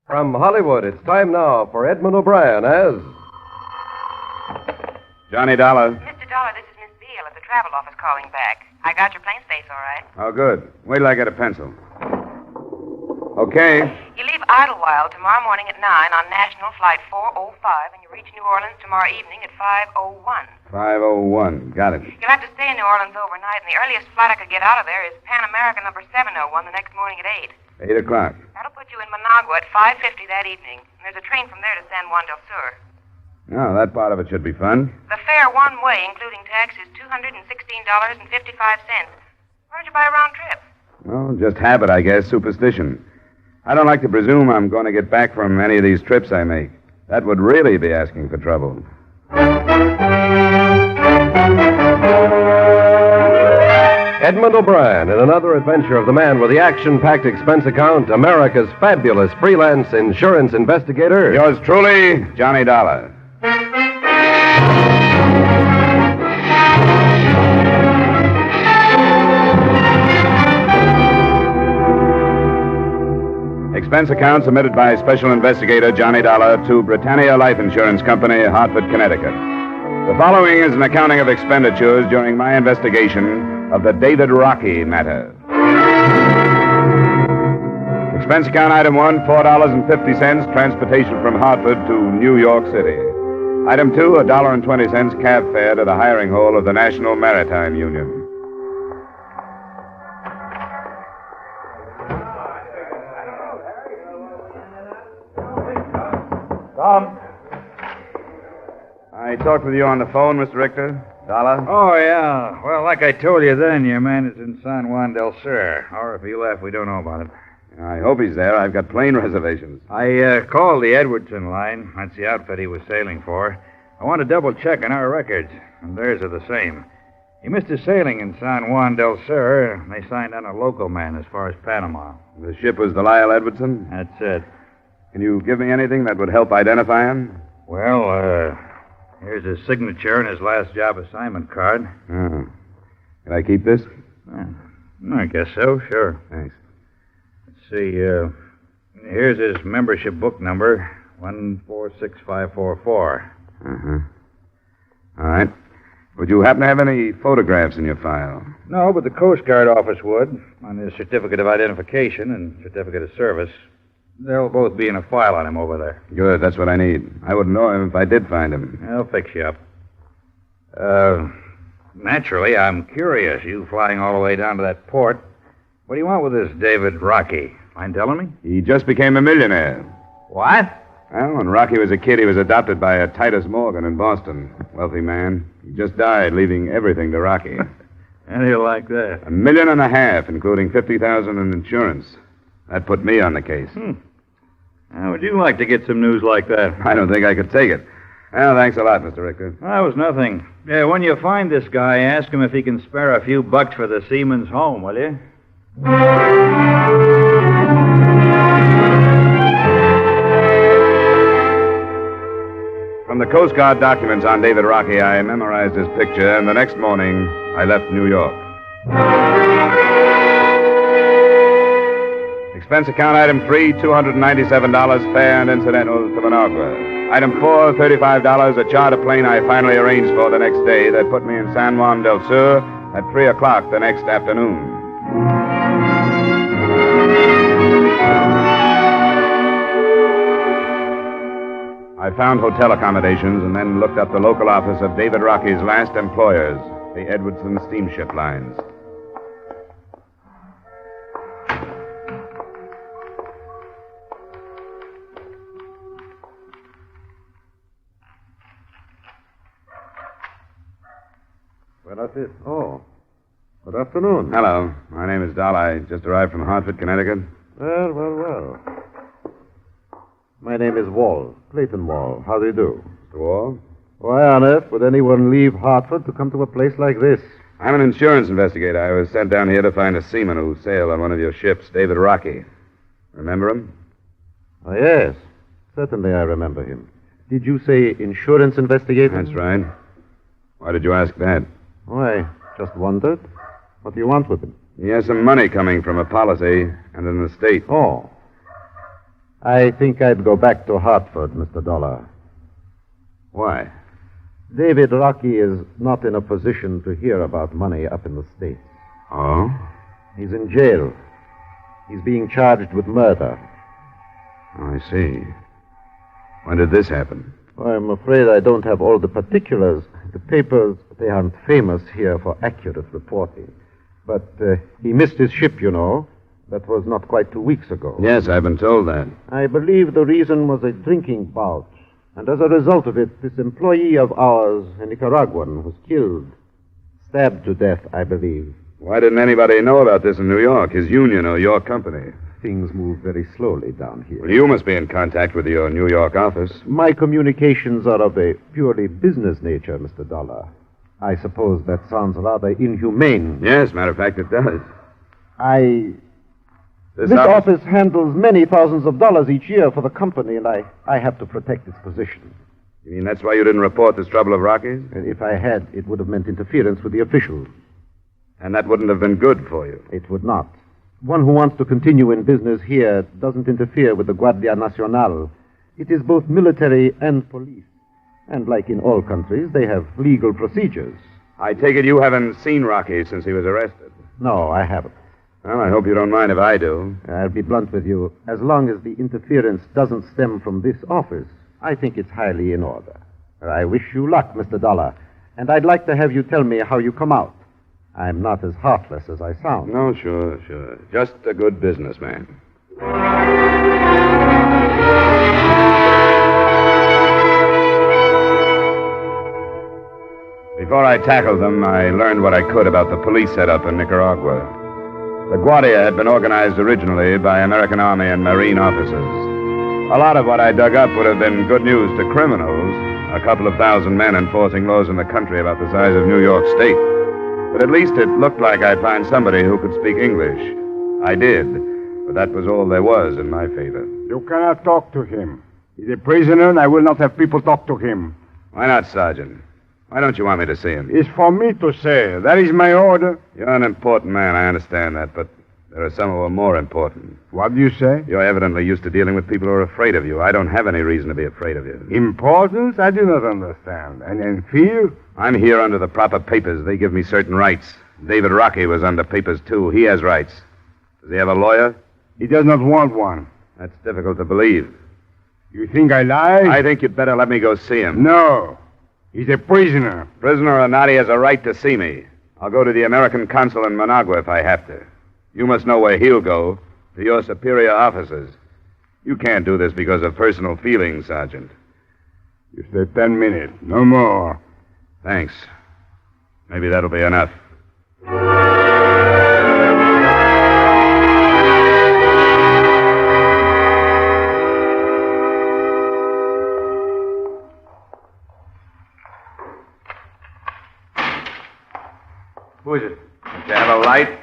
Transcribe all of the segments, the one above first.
From Hollywood, it's time now for Edmund O'Brien as... Johnny Dollar. Mr. Dollar, this is Miss Beale at the travel office calling back. I got your plane space all right. Oh, good. Wait till I get a pencil. Okay. You leave Idlewild tomorrow morning at 9 on National Flight 405, and you reach New Orleans tomorrow evening at 5:01. 5:01. Got it. You'll have to stay in New Orleans overnight, and the earliest flight I could get out of there is Pan American number 701 the next morning at 8. 8 o'clock. That'll put you in Managua at 5:50 that evening. And there's a train from there to San Juan del Sur. Oh, that part of it should be fun. The fare one way, including tax, is $216.55. Why don't you buy a round trip? Well, just habit, I guess. Superstition. I don't like to presume I'm going to get back from any of these trips I make. That would really be asking for trouble. Edmund O'Brien in another adventure of the man with the action-packed expense account, America's fabulous freelance insurance investigator. Yours truly, Johnny Dollar. Expense account submitted by Special Investigator Johnny Dollar to Britannia Life Insurance Company, Hartford, Connecticut. The following is an accounting of expenditures during my investigation of the David Rocky matter. Expense account item 1, $4.50, transportation from Hartford to New York City. Item 2, $1.20 cab fare to the hiring hall of the National Maritime Union. Tom? I talked with you on the phone, Mr. Richter. Dollar? Oh, yeah. Well, like I told you then, your man is in San Juan del Sur. Or if he left, we don't know about it. I hope he's there. I've got plane reservations. I called the Edwardson line. That's the outfit he was sailing for. I want to double-check on our records, and theirs are the same. He missed his sailing in San Juan del Sur. They signed on a local man as far as Panama. The ship was the Lyle Edwardson? That's it. Can you give me anything that would help identify him? Well, here's his signature and his last job assignment card. Oh. Can I keep this? I guess so, sure. Thanks. Let's see, here's his membership book number, 146544. Uh-huh. All right. Would you happen to have any photographs in your file? No, but the Coast Guard office would, on his certificate of identification and certificate of service. They'll both be in a file on him over there. Good, that's what I need. I wouldn't know him if I did find him. I'll fix you up. Naturally, I'm curious, you flying all the way down to that port. What do you want with this David Rocky? Mind telling me? He just became a millionaire. What? Well, when Rocky was a kid, he was adopted by a Titus Morgan in Boston. Wealthy man. He just died, leaving everything to Rocky. How do you like that? $1.5 million, including $50,000 in insurance. That put me on the case. How would you like to get some news like that? I don't think I could take it. Well, thanks a lot, Mr. Richter. That was nothing. Yeah, when you find this guy, ask him if he can spare a few bucks for the seaman's home, will you? From the Coast Guard documents on David Rocky, I memorized his picture, and the next morning, I left New York. Expense account item 3, $297, fare and incidentals to Managua. Item 4, $35, a charter plane I finally arranged for the next day that put me in San Juan del Sur at 3 o'clock the next afternoon. I found hotel accommodations and then looked up the local office of David Rocky's last employers, the Edwardson Steamship Lines. Well, that's it. Oh. Good afternoon. Hello. My name is Doll. I just arrived from Hartford, Connecticut. Well. My name is Wall, Clayton Wall. How do you do? Mr. Wall? Why on earth would anyone leave Hartford to come to a place like this? I'm an insurance investigator. I was sent down here to find a seaman who sailed on one of your ships, David Rocky. Remember him? Oh, yes. Certainly I remember him. Did you say insurance investigator? That's right. Why did you ask that? Oh, I just wondered. What do you want with him? He has some money coming from a policy and an estate. Oh. I think I'd go back to Hartford, Mr. Dollar. Why? David Rocky is not in a position to hear about money up in the States. Oh? He's in jail. He's being charged with murder. Oh, I see. When did this happen? I'm afraid I don't have all the particulars. The papers, they aren't famous here for accurate reporting. But he missed his ship, you know. That was not quite 2 weeks ago. Yes, I've been told that. I believe the reason was a drinking bout. And as a result of it, this employee of ours, a Nicaraguan, was killed. Stabbed to death, I believe. Why didn't anybody know about this in New York, his union or your company? Things move very slowly down here. Well, you must be in contact with your New York office. My communications are of a purely business nature, Mr. Dollar. I suppose that sounds rather inhumane. Yes, matter of fact, it does. This office handles many thousands of dollars each year for the company, and I have to protect its position. You mean that's why you didn't report this trouble of Rocky's? And if I had, it would have meant interference with the officials. And that wouldn't have been good for you. It would not. One who wants to continue in business here doesn't interfere with the Guardia Nacional. It is both military and police. And like in all countries, they have legal procedures. I take it you haven't seen Rocky since he was arrested. No, I haven't. Well, I hope you don't mind if I do. I'll be blunt with you. As long as the interference doesn't stem from this office, I think it's highly in order. I wish you luck, Mr. Dollar. And I'd like to have you tell me how you come out. I'm not as heartless as I sound. No, sure. Just a good businessman. Before I tackled them, I learned what I could about the police setup in Nicaragua. The Guardia had been organized originally by American Army and Marine officers. A lot of what I dug up would have been good news to criminals, a couple of thousand men enforcing laws in the country about the size of New York State. But at least it looked like I'd find somebody who could speak English. I did, but that was all there was in my favor. You cannot talk to him. He's a prisoner, and I will not have people talk to him. Why not, Sergeant? Why don't you want me to see him? It's for me to say. That is my order. You're an important man, I understand that, but there are some who are more important. What do you say? You're evidently used to dealing with people who are afraid of you. I don't have any reason to be afraid of you. Importance? I do not understand. And fear? I'm here under the proper papers. They give me certain rights. David Rocky was under papers, too. He has rights. Does he have a lawyer? He does not want one. That's difficult to believe. You think I lie? I think you'd better let me go see him. No. He's a prisoner. Prisoner or not, he has a right to see me. I'll go to the American consul in Managua if I have to. You must know where he'll go, to your superior officers. You can't do this because of personal feelings, Sergeant. You say 10 minutes, no more. Thanks. Maybe that'll be enough. Who is it? Don't you have a light?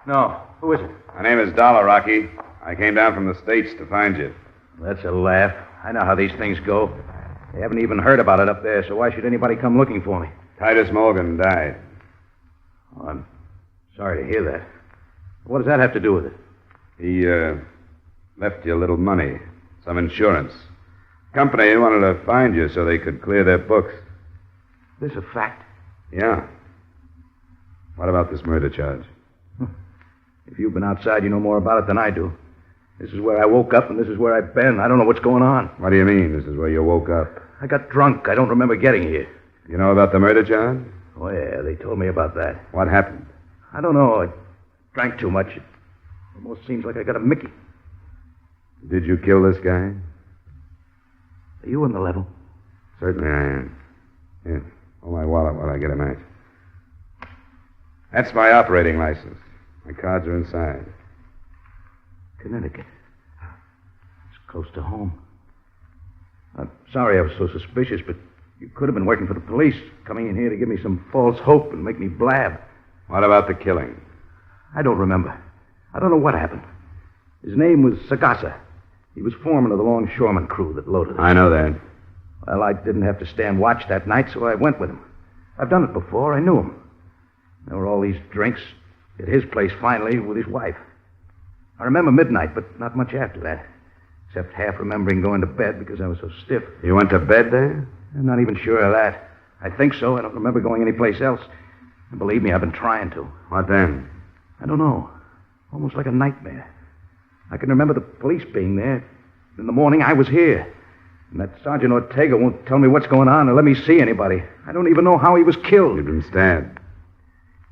No. Who is it? My name is Dollar, Rocky. I came down from the States to find you. That's a laugh. I know how these things go. They haven't even heard about it up there, so why should anybody come looking for me? Titus Morgan died. Oh, I'm sorry to hear that. What does that have to do with it? He, left you a little money, some insurance. Company wanted to find you so they could clear their books. This a fact? Yeah. What about this murder charge? If you've been outside, you know more about it than I do. This is where I woke up, and this is where I've been. I don't know what's going on. What do you mean, this is where you woke up? I got drunk. I don't remember getting here. You know about the murder charge? Oh, yeah, they told me about that. What happened? I don't know. I drank too much. It almost seems like I got a Mickey. Did you kill this guy? Are you on the level? Certainly I am. Here, hold my wallet while I get a match. That's my operating license. My cards are inside. Connecticut. It's close to home. I'm sorry I was so suspicious, but you could have been working for the police, coming in here to give me some false hope and make me blab. What about the killing? I don't remember. I don't know what happened. His name was Sagasa. He was foreman of the longshoreman crew that loaded us. I know that. Well, I didn't have to stand watch that night, so I went with him. I've done it before. I knew him. There were all these drinks at his place finally with his wife. I remember midnight, but not much after that. except half remembering going to bed because I was so stiff. You went to bed there? I'm not even sure of that. I think so. I don't remember going anyplace else. And believe me, I've been trying to. What then? I don't know. Almost like a nightmare. I can remember the police being there. In the morning, I was here. And that Sergeant Ortega won't tell me what's going on or let me see anybody. I don't even know how he was killed. You'd been stabbed.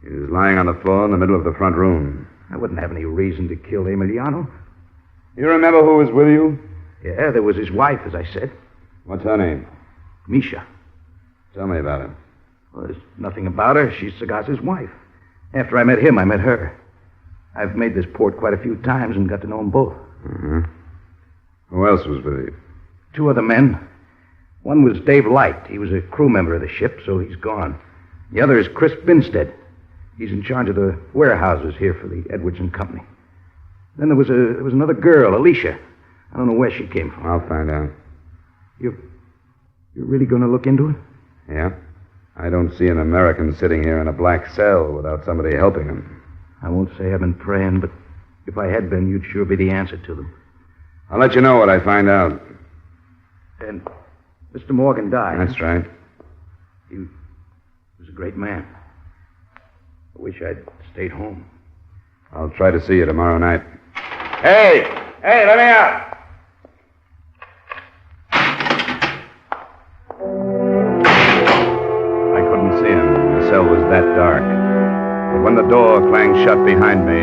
He was lying on the floor in the middle of the front room. I wouldn't have any reason to kill Emiliano. You remember who was with you? Yeah, there was his wife, as I said. What's her name? Misha. Tell me about her. Well, there's nothing about her. She's Sagasa's wife. After I met him, I met her. I've made this port quite a few times and got to know them both. Mm-hmm. Who else was with you? 2 other men. One was Dave Light. He was a crew member of the ship, so he's gone. The other is Chris Binstead. He's in charge of the warehouses here for the Edwards and Company. Then there was another girl, Alicia. I don't know where she came from. I'll find out. You're really going to look into it? Yeah? I don't see an American sitting here in a black cell without somebody helping him. I won't say I've been praying, but if I had been, you'd sure be the answer to them. I'll let you know what I find out. And Mr. Morgan died. That's right. He was a great man. I wish I'd stayed home. I'll try to see you tomorrow night. Hey, let me out. I couldn't see him. The cell was that dark. But when the door clanged shut behind me,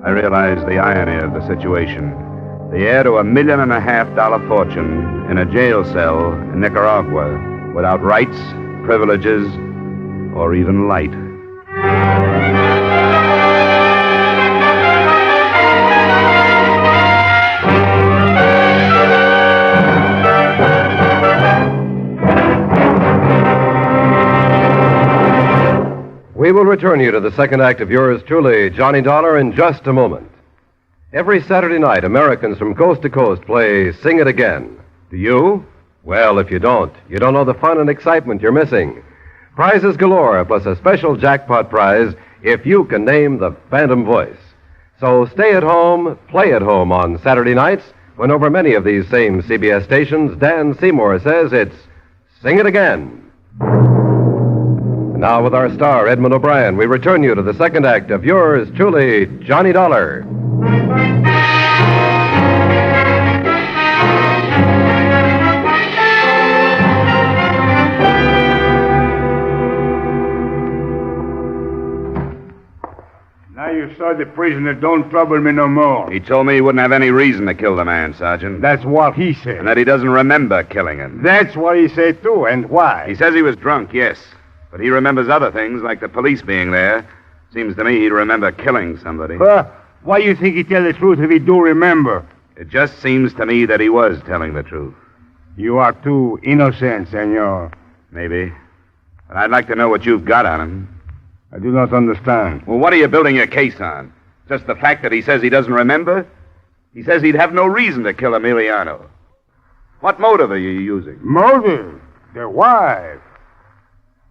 I realized the irony of the situation. The heir to $1.5 million fortune in a jail cell in Nicaragua without rights, privileges, or even light. We will return you to the second act of yours truly, Johnny Dollar, in just a moment. Every Saturday night, Americans from coast to coast play Sing It Again. Do you? Well, if you don't know the fun and excitement you're missing. Prizes galore, plus a special jackpot prize if you can name the Phantom Voice. So stay at home, play at home on Saturday nights, when over many of these same CBS stations, Dan Seymour says it's Sing It Again. And now with our star, Edmund O'Brien, we return you to the second act of yours truly, Johnny Dollar. Now you saw the prisoner. Don't trouble me no more. He told me he wouldn't have any reason to kill the man, Sergeant. That's what he said. And that he doesn't remember killing him. That's what he said, too. And why? He says he was drunk, yes. But he remembers other things, like the police being there. Seems to me he'd remember killing somebody. Why you think he tell the truth if he do remember? It just seems to me that he was telling the truth. You are too innocent, senor. Maybe. But I'd like to know what you've got on him. I do not understand. Well, what are you building your case on? Just the fact that he says he doesn't remember? He says he'd have no reason to kill Emiliano. What motive are you using? Motive? The wife.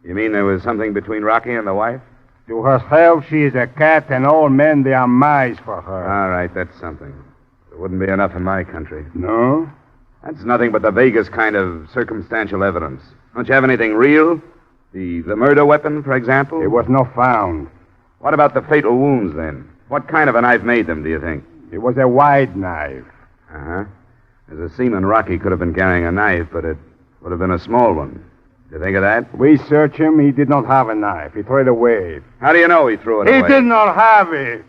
You mean there was something between Rocky and the wife? To herself, she is a cat, and all men, they are mice for her. All right, that's something. It wouldn't be enough in my country. No? That's nothing but the vaguest kind of circumstantial evidence. Don't you have anything real? The murder weapon, for example? It was not found. What about the fatal wounds, then? What kind of a knife made them, do you think? It was a wide knife. Uh-huh. As a seaman, Rocky could have been carrying a knife, but it would have been a small one. Do you think of that? We searched him. He did not have a knife. He threw it away. How do you know he threw it away? He did not have it.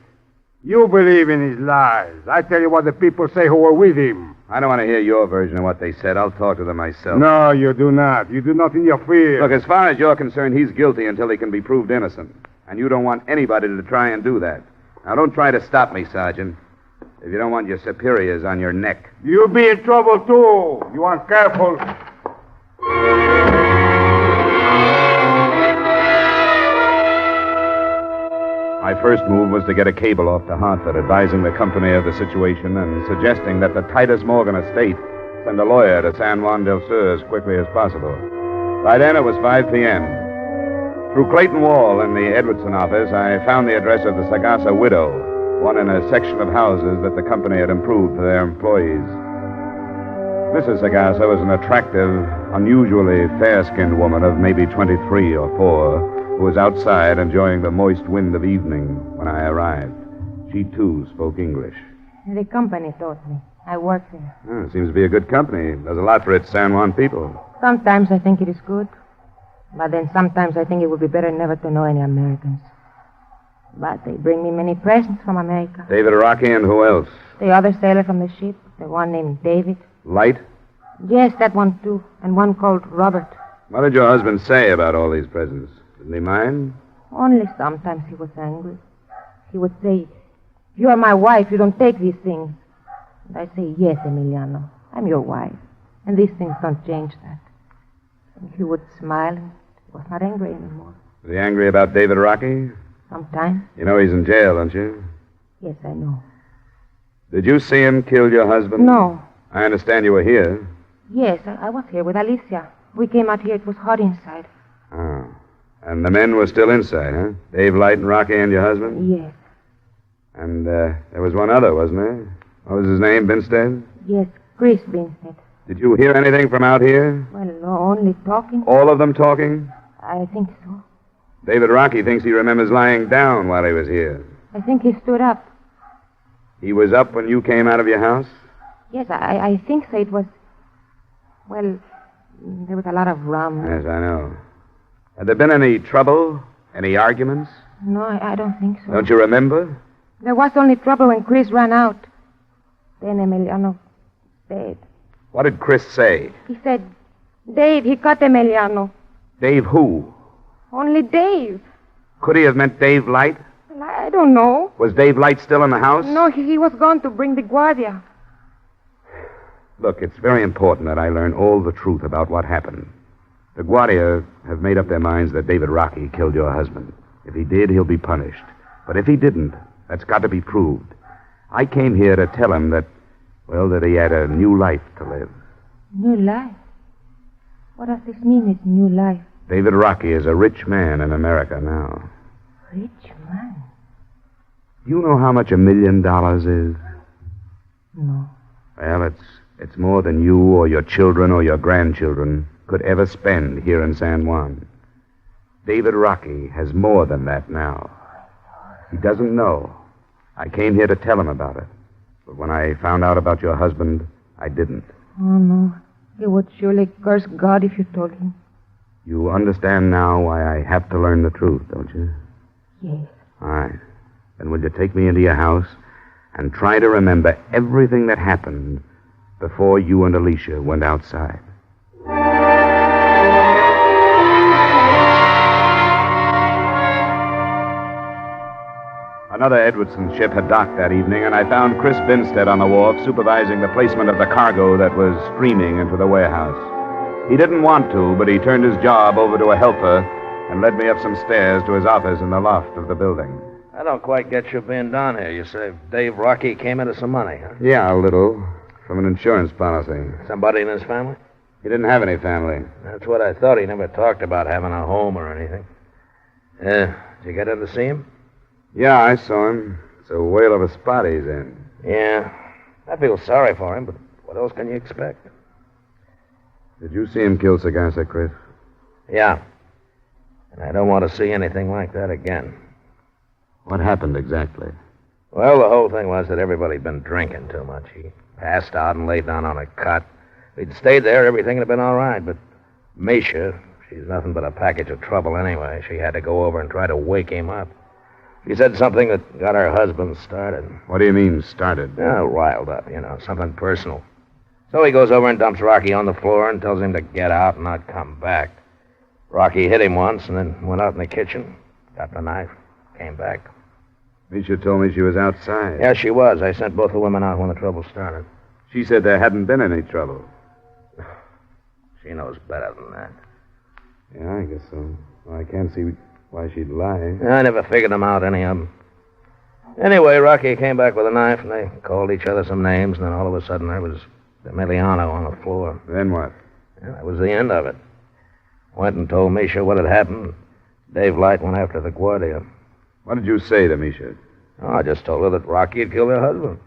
You believe in his lies. I tell you what the people say who were with him. I don't want to hear your version of what they said. I'll talk to them myself. No, you do not. You do not interfere. Look, as far as you're concerned, he's guilty until he can be proved innocent. And you don't want anybody to try and do that. Now, don't try to stop me, Sergeant. If you don't want your superiors on your neck. You'll be in trouble, too. You are careful. My first move was to get a cable off to Hartford advising the company of the situation and suggesting that the Titus Morgan estate send a lawyer to San Juan del Sur as quickly as possible. By then, it was 5 p.m. Through Clayton Wall in the Edwardson office, I found the address of the Sagasa widow, one in a section of houses that the company had improved for their employees. Mrs. Sagasa was an attractive, unusually fair-skinned woman of maybe 23 or 4 who was outside enjoying the moist wind of evening when I arrived. She, too, spoke English. The company taught me. I work there. Oh, seems to be a good company. Does a lot for its San Juan people. Sometimes I think it is good. But then sometimes I think it would be better never to know any Americans. But they bring me many presents from America. David Rocky and who else? The other sailor from the ship, the one named David. Light? Yes, that one too. And one called Robert. What did your husband say about all these presents? Didn't he mind? Only sometimes he was angry. He would say, "You are my wife, you don't take these things." And I say, "Yes, Emiliano, I'm your wife. And these things don't change that." And he would smile and he was not angry anymore. Was he angry about David Rocky? Sometimes. You know he's in jail, don't you? Yes, I know. Did you see him kill your husband? No. I understand you were here. Yes, I was here with Alicia. We came out here. It was hot inside. Oh. And the men were still inside, huh? Dave Light and Rocky and your husband? Yes. And there was one other, wasn't there? What was his name, Binstead? Yes, Chris Binstead. Did you hear anything from out here? Well, no, only talking. All of them talking? I think so. David Rocky thinks he remembers lying down while he was here. I think he stood up. He was up when you came out of your house? Yes, I think so. It was... Well, there was a lot of rum. Yes, I know. Had there been any trouble? Any arguments? No, I don't think so. Don't you remember? There was only trouble when Chris ran out. Then Emiliano stayed. What did Chris say? He said, "Dave, he cut Emiliano." Dave who? Only Dave. Could he have meant Dave Light? Well, I don't know. Was Dave Light still in the house? No, he was gone to bring the Guardia. Look, it's very important that I learn all the truth about what happened. The Guardia have made up their minds that David Rocky killed your husband. If he did, he'll be punished. But if he didn't, that's got to be proved. I came here to tell him that, well, that he had a new life to live. New life? What does this mean, it's new life? David Rocky is a rich man in America now. Rich man? You know how much $1 million is? No. Well, it's more than you or your children or your grandchildren could ever spend here in San Juan. David Rocky has more than that now. He doesn't know. I came here to tell him about it. But when I found out about your husband, I didn't. Oh, no. He would surely curse God if you told him. You understand now why I have to learn the truth, don't you? Yes. All right. Then will you take me into your house and try to remember everything that happened before you and Alicia went outside? Another Edwardson ship had docked that evening, and I found Chris Binstead on the wharf supervising the placement of the cargo that was streaming into the warehouse. He didn't want to, but he turned his job over to a helper and led me up some stairs to his office in the loft of the building. I don't quite get you being down here. You say Dave Rocky came into some money, huh? Yeah, a little. From an insurance policy. Somebody in his family? He didn't have any family. That's what I thought. He never talked about having a home or anything. Did you get in to see him? Yeah, I saw him. It's a whale of a spot he's in. Yeah. I feel sorry for him, but what else can you expect? Did you see him kill Sagasa, Chris? Yeah. And I don't want to see anything like that again. What happened exactly? Well, the whole thing was that everybody'd been drinking too much. He passed out and laid down on a cot. If he'd stayed there, everything would have been all right. But Misha, she's nothing but a package of trouble anyway. She had to go over and try to wake him up. She said something that got her husband started. What do you mean, started? Yeah, riled up, something personal. So he goes over and dumps Rocky on the floor and tells him to get out and not come back. Rocky hit him once and then went out in the kitchen, got the knife, came back. Misha told me she was outside. Yeah, she was. I sent both the women out when the trouble started. She said there hadn't been any trouble. She knows better than that. Yeah, I guess so. Well, I can't see why she'd lie. I never figured them out, any of them. Anyway, Rocky came back with a knife, and they called each other some names, and then all of a sudden there was Emiliano on the floor. Then what? Yeah, that was the end of it. Went and told Misha what had happened. Dave Light went after the Guardia. What did you say to Misha? Oh, I just told her that Rocky had killed her husband.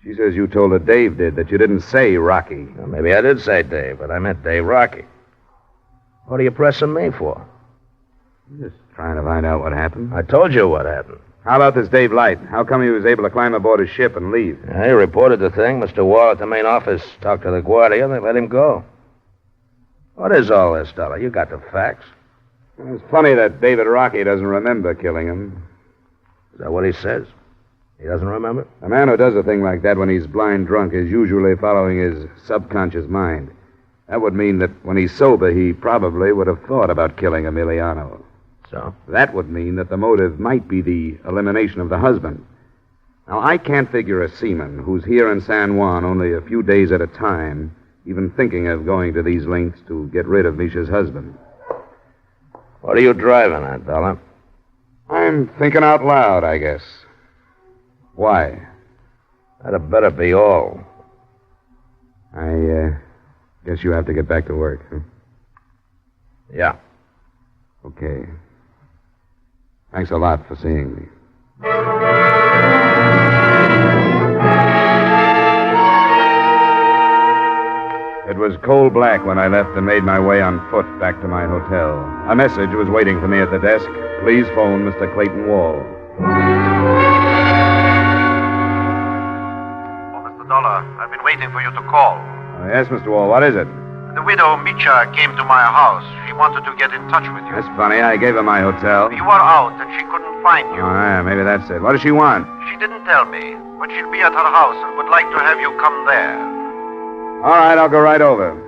She says you told her Dave did, that you didn't say Rocky. Well, maybe I did say Dave, but I meant Dave Rocky. What are you pressing me for? Just trying to find out what happened. I told you what happened. How about this Dave Light? How come he was able to climb aboard his ship and leave? He reported the thing. Mr. Wall at the main office talked to the Guardia, and they let him go. What is all this, Dollar? You got the facts. It's funny that David Rocky doesn't remember killing him. Is that what he says? He doesn't remember? A man who does a thing like that when he's blind drunk is usually following his subconscious mind. That would mean that when he's sober, he probably would have thought about killing Emiliano. So? That would mean that the motive might be the elimination of the husband. Now, I can't figure a seaman who's here in San Juan only a few days at a time, even thinking of going to these lengths to get rid of Misha's husband. What are you driving at, Dollar? I'm thinking out loud, I guess. Why? That'd better be all. I guess you have to get back to work, huh? Yeah. Okay. Thanks a lot for seeing me. It was coal black when I left and made my way on foot back to my hotel. A message was waiting for me at the desk. Please phone Mr. Clayton Wall. Dollar. I've been waiting for you to call. Yes, Mr. Wall, what is it? The widow Micha came to my house. She wanted to get in touch with you. That's funny. I gave her my hotel. You were out and she couldn't find you. Oh, yeah, maybe that's it. What does she want? She didn't tell me, but she'll be at her house and would like to have you come there. All right, I'll go right over.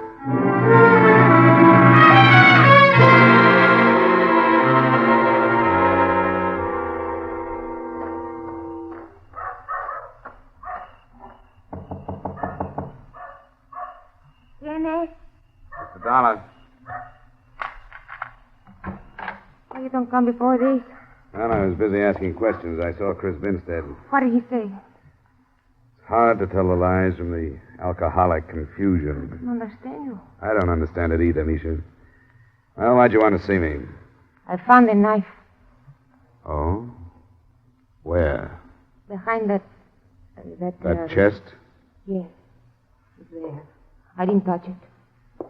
Mr. Dollar. Why you don't come before this? Well, I was busy asking questions. I saw Chris Binstead. What did he say? It's hard to tell the lies from the alcoholic confusion. I don't understand you. I don't understand it either, Misha. Well, why'd you want to see me? I found a knife Oh? Where? behind that chest? Yes. It's there. I didn't touch it.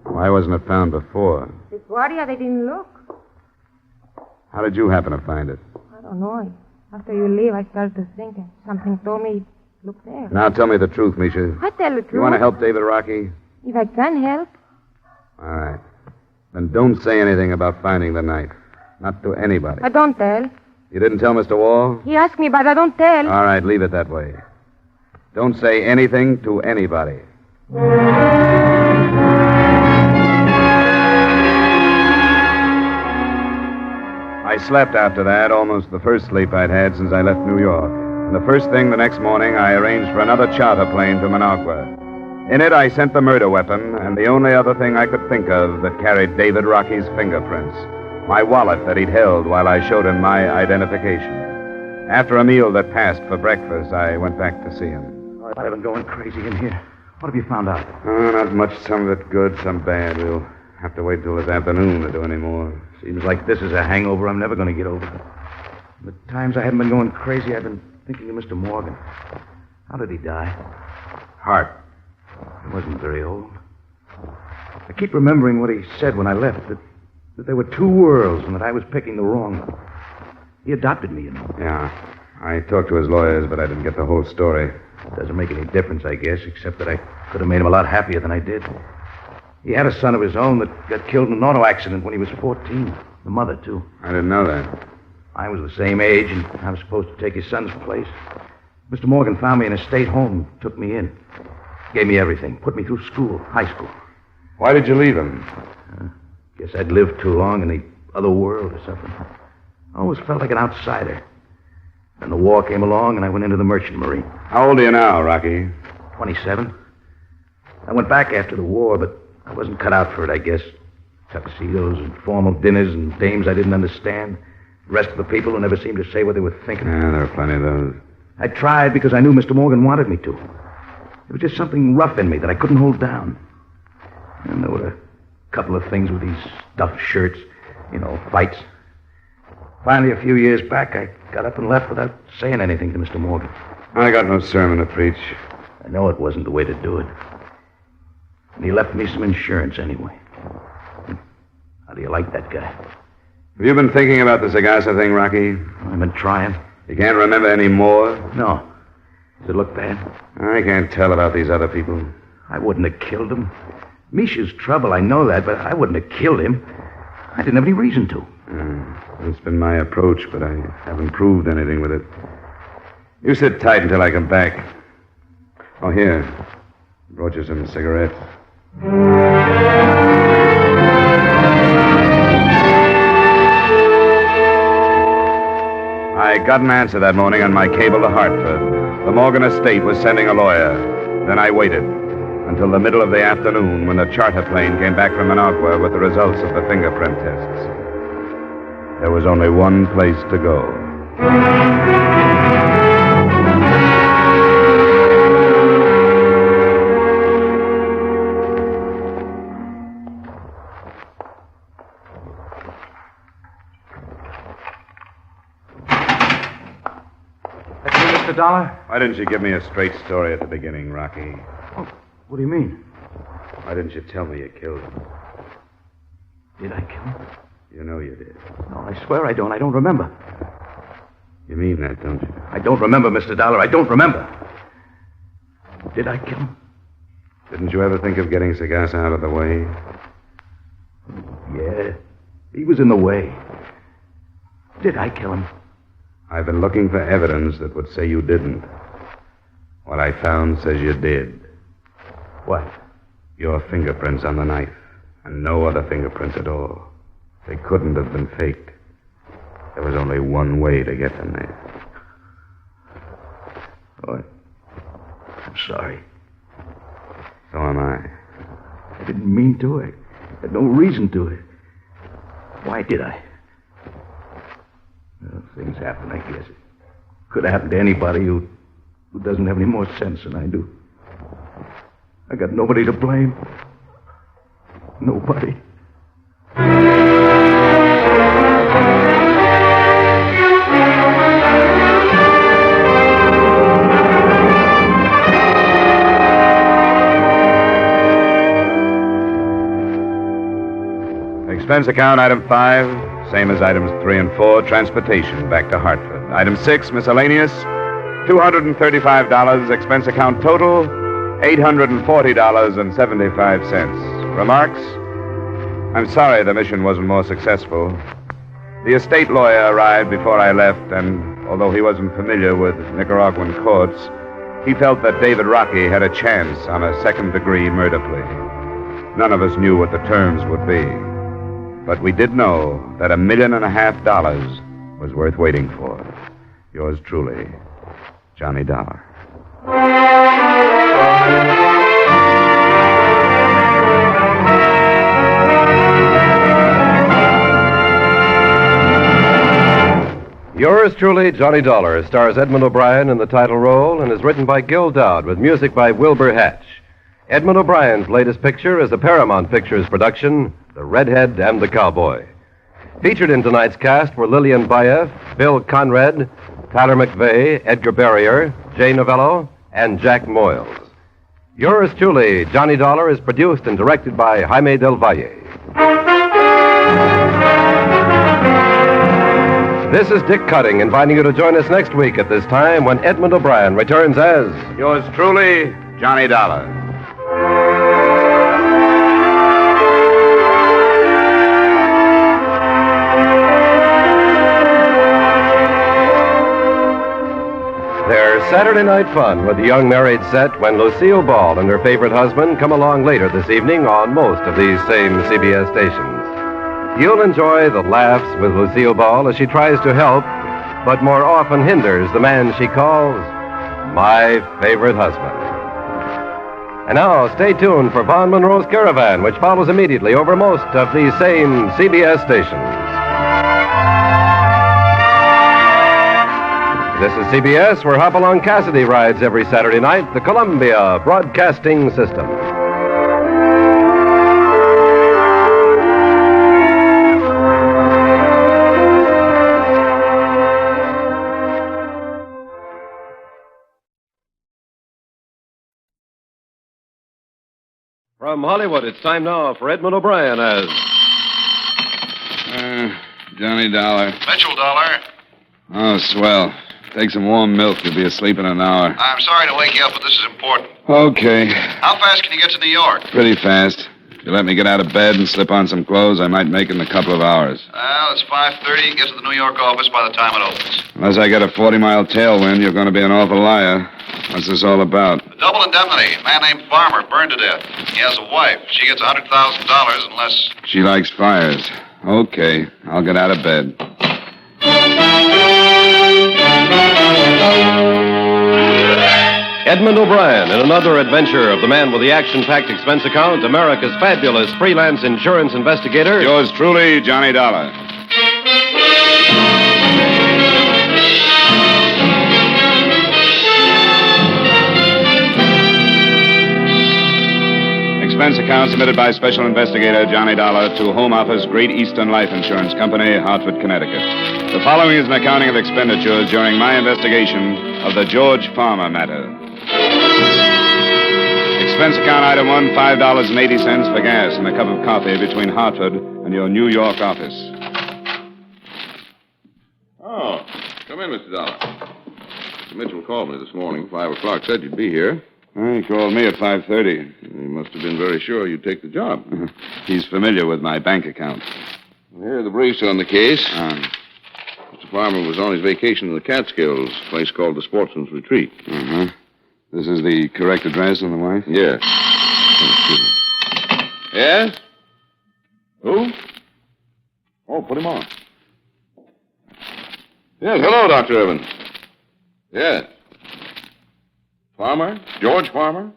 Why wasn't it found before? The Guardia, they didn't look. How did you happen to find it? I don't know. After you leave, I started to think, and something told me, look there. Now tell me the truth, Misha. I tell the truth. You want to help David Rocky? If I can help. All right. Then don't say anything about finding the knife. Not to anybody. I don't tell. You didn't tell Mr. Wall? He asked me, but I don't tell. All right, leave it that way. Don't say anything to anybody. I slept after that, almost the first sleep I'd had since I left New York. And the first thing the next morning, I arranged for another charter plane to Managua. In it, I sent the murder weapon and the only other thing I could think of that carried David Rocky's fingerprints. My wallet that he'd held while I showed him my identification. After a meal that passed for breakfast, I went back to see him. I've been going crazy in here. What have you found out? Oh, not much. Some of it good, some bad. We'll have to wait till this afternoon to do any more. Seems like this is a hangover I'm never going to get over. The times I haven't been going crazy, I've been thinking of Mr. Morgan. How did he die? Heart. He wasn't very old. I keep remembering what he said when I left, that there were two worlds and that I was picking the wrong one. He adopted me, you know. Yeah. I talked to his lawyers, but I didn't get the whole story. Doesn't make any difference, I guess, except that I could have made him a lot happier than I did. He had a son of his own that got killed in an auto accident when he was 14. The mother, too. I didn't know that. I was the same age, and I was supposed to take his son's place. Mr. Morgan found me in a state home, took me in. Gave me everything, put me through school, high school. Why did you leave him? Guess I'd lived too long in the other world or something. I always felt like an outsider. Then the war came along, and I went into the Merchant Marine. How old are you now, Rocky? 27. I went back after the war, but I wasn't cut out for it, I guess. Tuxedos and formal dinners and dames I didn't understand. The rest of the people who never seemed to say what they were thinking. Yeah, there are plenty of those. I tried because I knew Mr. Morgan wanted me to. There was just something rough in me that I couldn't hold down. And there were a couple of things with these stuffed shirts, fights. Finally, a few years back, I got up and left without saying anything to Mr. Morgan. I got no sermon to preach. I know it wasn't the way to do it. And he left me some insurance anyway. How do you like that guy? Have you been thinking about the Sagasa thing, Rocky? I've been trying. You can't remember any more? No. Does it look bad? I can't tell about these other people. I wouldn't have killed him. Misha's trouble, I know that, but I wouldn't have killed him. I didn't have any reason to. It's been my approach, but I haven't proved anything with it. You sit tight until I come back. Oh, here. Brought you some cigarettes. I got an answer that morning on my cable to Hartford. The Morgan estate was sending a lawyer. Then I waited until the middle of the afternoon when the charter plane came back from Managua with the results of the fingerprint tests. There was only one place to go. Mr. Dollar? Why didn't you give me a straight story at the beginning, Rocky? Oh, what do you mean? Why didn't you tell me you killed him? Did I kill him? You know you did. No, I swear I don't. I don't remember. You mean that, don't you? I don't remember, Mr. Dollar. I don't remember. Did I kill him? Didn't you ever think of getting Sagasa out of the way? Yeah. He was in the way. Did I kill him? I've been looking for evidence that would say you didn't. What I found says you did. What? Your fingerprints on the knife, and no other fingerprints at all. They couldn't have been faked. There was only one way to get them there. Oh, I'm sorry. So am I. I didn't mean to. I had no reason to. Why did I? Well, things happen, I guess. It could have happened to anybody who doesn't have any more sense than I do. I got nobody to blame. Nobody. Expense account, item 5, same as items 3 and 4, transportation back to Hartford. Item 6, miscellaneous, $235. Expense account total, $840.75. Remarks? I'm sorry the mission wasn't more successful. The estate lawyer arrived before I left, and although he wasn't familiar with Nicaraguan courts, he felt that David Rocky had a chance on a second-degree murder plea. None of us knew what the terms would be. But we did know that $1.5 million was worth waiting for. Yours truly, Johnny Dollar. Yours truly, Johnny Dollar, stars Edmund O'Brien in the title role and is written by Gil Dowd with music by Wilbur Hatch. Edmund O'Brien's latest picture is a Paramount Pictures production, The Redhead and the Cowboy. Featured in tonight's cast were Lillian Baeff, Bill Conrad, Tyler McVeigh, Edgar Barrier, Jay Novello, and Jack Moyles. Yours truly, Johnny Dollar, is produced and directed by Jaime Del Valle. This is Dick Cutting, inviting you to join us next week at this time when Edmund O'Brien returns as Yours truly, Johnny Dollar. There's Saturday night fun with the young married set when Lucille Ball and her favorite husband come along later this evening on most of these same CBS stations. You'll enjoy the laughs with Lucille Ball as she tries to help, but more often hinders the man she calls my favorite husband. And now, stay tuned for Von Monroe's Caravan, which follows immediately over most of these same CBS stations. This is CBS, where Hopalong Cassidy rides every Saturday night, the Columbia Broadcasting System. From Hollywood, it's time now for Edmund O'Brien as... Johnny Dollar. Mitchell Dollar. Oh, swell. Take some warm milk. You'll be asleep in an hour. I'm sorry to wake you up, but this is important. Okay. How fast can you get to New York? Pretty fast. If you let me get out of bed and slip on some clothes, I might make it in a couple of hours. Well, it's 5:30. Get to the New York office by the time it opens. Unless I get a 40-mile tailwind, you're going to be an awful liar. What's this all about? A double indemnity. A man named Farmer burned to death. He has a wife. She gets $100,000 unless... She likes fires. Okay. I'll get out of bed. Edmund O'Brien in another adventure of the man with the action-packed expense account, America's fabulous freelance insurance investigator. Yours truly, Johnny Dollar. Expense account submitted by Special Investigator Johnny Dollar to Home Office, Great Eastern Life Insurance Company, Hartford, Connecticut. The following is an accounting of expenditures during my investigation of the George Farmer matter. Expense account item 1, $5.80 for gas and a cup of coffee between Hartford and your New York office. Oh, come in, Mr. Dollar. Mr. Mitchell called me this morning, 5 o'clock, said you'd be here. He called me at 5:30. He must have been very sure you'd take the job. He's familiar with my bank account. Here are the briefs on the case. Mr. Farmer was on his vacation in the Catskills, a place called the Sportsman's Retreat. Uh-huh. This is the correct address on the wife? Yes. Oh, excuse me. Yes? Who? Oh, put him on. Yes, hello, Dr. Evans. Yes. Farmer? George Farmer?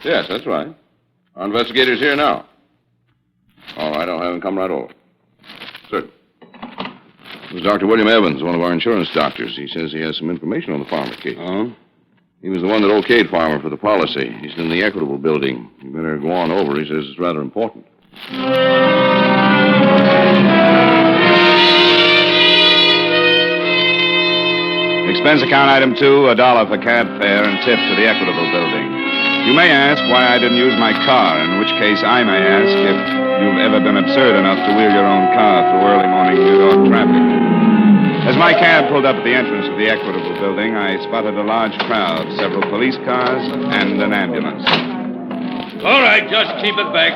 Yes, that's right. Our investigator's here now. All right, I'll have him come right over. Certainly. This is Dr. William Evans, one of our insurance doctors. He says he has some information on the Farmer case. Oh? He was the one that okayed Farmer for the policy. He's in the Equitable building. You better go on over. He says it's rather important. Expense account item 2, $1 for cab fare and tip to the Equitable building. You may ask why I didn't use my car, in which case I may ask if you've ever been absurd enough to wheel your own car through early morning New York traffic. As my cab pulled up at the entrance of the Equitable building, I spotted a large crowd, several police cars, and an ambulance. All right, just keep it back.